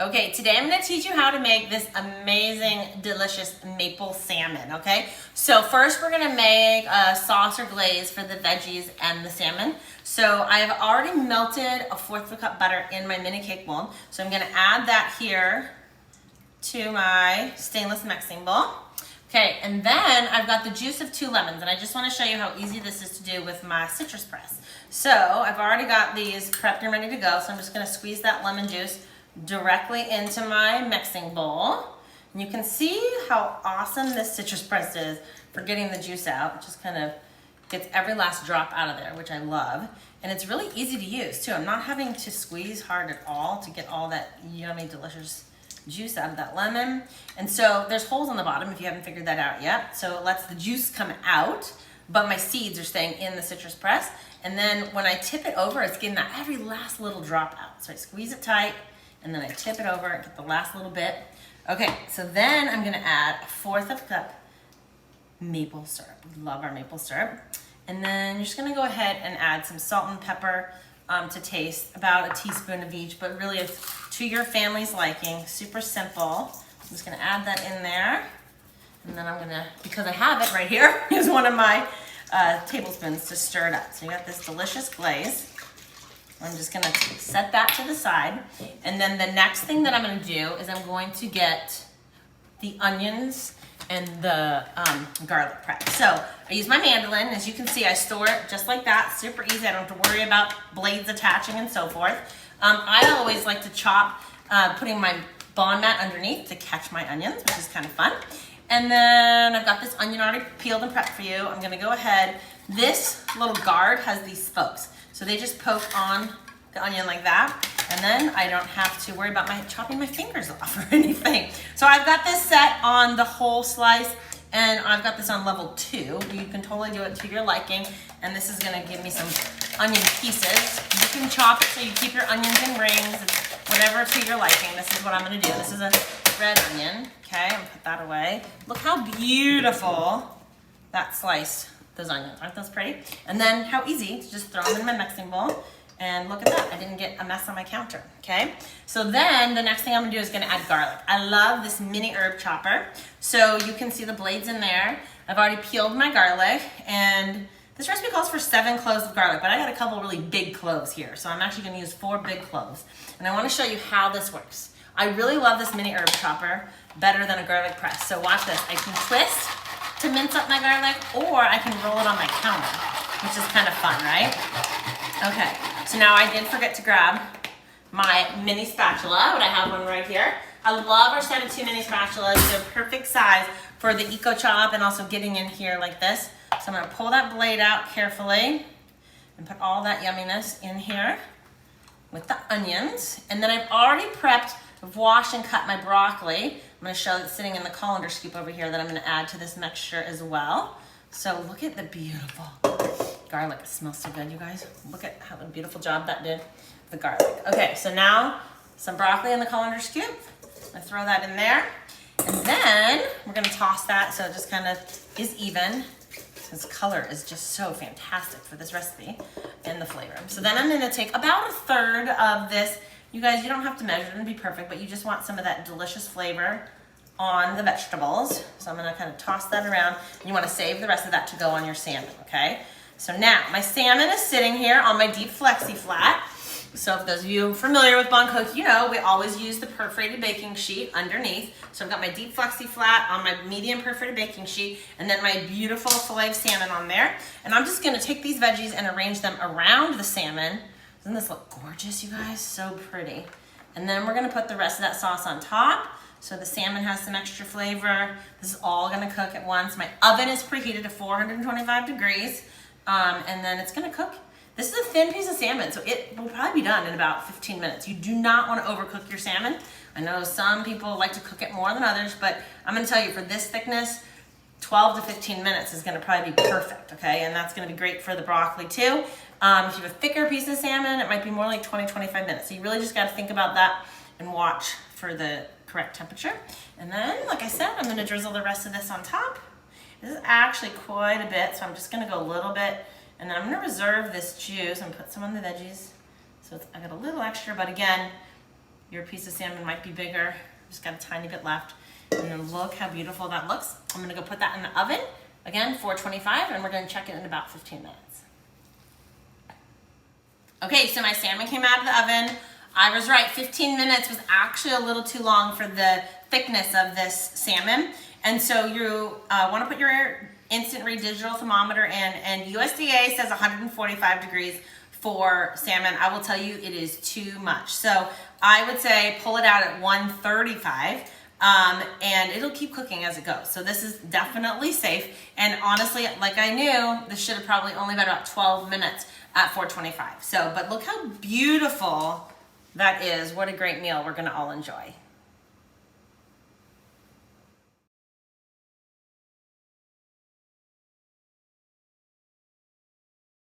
Okay, today I'm going to teach you how to make this amazing, delicious maple salmon, okay? So first we're going to make a sauce or glaze for the veggies and the salmon. So I've already melted a 1/4 of a cup butter in my mini cake mold. So I'm going to add that here to my stainless mixing bowl. Okay, and then I've got the juice of 2 lemons, and I just want to show you how easy this is to do with my citrus press. So I've already got these prepped and ready to go, so I'm just going to squeeze that lemon juice directly into my mixing bowl. And you can see how awesome this citrus press is for getting the juice out. It just kind of gets every last drop out of there, which I love. And it's really easy to use too. I'm not having to squeeze hard at all to get all that yummy, delicious juice out of that lemon. And so there's holes on the bottom if you haven't figured that out yet. So it lets the juice come out, but my seeds are staying in the citrus press. And then when I tip it over, it's getting that every last little drop out. So I squeeze it tight, and then I tip it over and get the last little bit. Okay, so then I'm gonna add a 1/4 of a cup maple syrup. We love our maple syrup. And then you're just gonna go ahead and add some salt and pepper to taste, about a teaspoon of each, but really to your family's liking. Super simple. I'm just gonna add that in there. And then I'm gonna, because I have it right here, use one of my tablespoons to stir it up. So you got this delicious glaze. I'm just gonna set that to the side. And then the next thing that I'm gonna do is I'm going to get the onions and the garlic prep. So I use my mandolin. As you can see, I store it just like that, super easy. I don't have to worry about blades attaching and so forth. I always like to chop, putting my bond mat underneath to catch my onions, which is kind of fun. And then I've got this onion already peeled and prepped for you. I'm gonna go ahead. This little guard has these spokes. So they just poke on the onion like that, and then I don't have to worry about chopping my fingers off or anything. So I've got this set on the whole slice, and I've got this on level 2. You can totally do it to your liking, and this is gonna give me some onion pieces. You can chop it so you keep your onions in rings, it's whatever to your liking. This is what I'm gonna do. This is a red onion, okay? I'm gonna put that away. Look how beautiful that slice. Those onions, aren't those pretty? And then how easy to just throw them in my mixing bowl, and look at that, I didn't get a mess on my counter, okay? So then the next thing I'm gonna do is gonna add garlic. I love this mini herb chopper. So you can see the blades in there. I've already peeled my garlic, and this recipe calls for 7 cloves of garlic, but I got a couple really big cloves here, so I'm actually gonna use 4 big cloves. And I wanna show you how this works. I really love this mini herb chopper better than a garlic press. So watch this, I can twist to mince up my garlic, or I can roll it on my counter, which is kind of fun, right? Okay, so now I did forget to grab my mini spatula, but I have one right here. I love our set of 2 mini spatulas. They're perfect size for the Eco Chop and also getting in here like this. So I'm gonna pull that blade out carefully and put all that yumminess in here with the onions. And then I've already prepped, I've washed and cut my broccoli. I'm gonna show it sitting in the colander scoop over here that I'm gonna add to this mixture as well. So look at the beautiful garlic. It smells so good, you guys. Look at how a beautiful job that did, the garlic. Okay, so now some broccoli in the colander scoop. I throw that in there. And then we're gonna toss that so it just kind of is even. This color is just so fantastic for this recipe and the flavor. So then I'm gonna take about 1/3 of this. You guys, you don't have to measure it and be perfect, but you just want some of that delicious flavor on the vegetables. So I'm gonna kind of toss that around, and you wanna save the rest of that to go on your salmon, okay? So now, my salmon is sitting here on my deep flexi flat. So if those of you familiar with Boncook, you know we always use the perforated baking sheet underneath. So I've got my deep flexi flat on my medium perforated baking sheet, and then my beautiful fillet of salmon on there. And I'm just gonna take these veggies and arrange them around the salmon. Doesn't this look gorgeous, you guys? So pretty. And then we're gonna put the rest of that sauce on top. So the salmon has some extra flavor. This is all gonna cook at once. My oven is preheated to 425 degrees. And then it's gonna cook. This is a thin piece of salmon, so it will probably be done in about 15 minutes. You do not wanna overcook your salmon. I know some people like to cook it more than others, but I'm gonna tell you, for this thickness, 12 to 15 minutes is gonna probably be perfect, okay? And that's gonna be great for the broccoli too. If you have a thicker piece of salmon, it might be more like 20, 25 minutes. So you really just gotta think about that and watch for the correct temperature. And then, like I said, I'm gonna drizzle the rest of this on top. This is actually quite a bit, so I'm just gonna go a little bit, and then I'm gonna reserve this juice and put some on the veggies. So I got a little extra, but again, Your piece of salmon might be bigger. Just got a tiny bit left. And then look how beautiful that looks. I'm gonna go put that in the oven, again, 425, and we're gonna check it in about 15 minutes. Okay, so my salmon came out of the oven. I was right, 15 minutes was actually a little too long for the thickness of this salmon. And so you wanna put your instant read digital thermometer in, and USDA says 145 degrees for salmon. I will tell you it is too much. So I would say pull it out at 135 and it'll keep cooking as it goes. So this is definitely safe. And honestly, like I knew, this should have probably only been about 12 minutes at 425. So, but look how beautiful that is. What a great meal we're gonna all enjoy.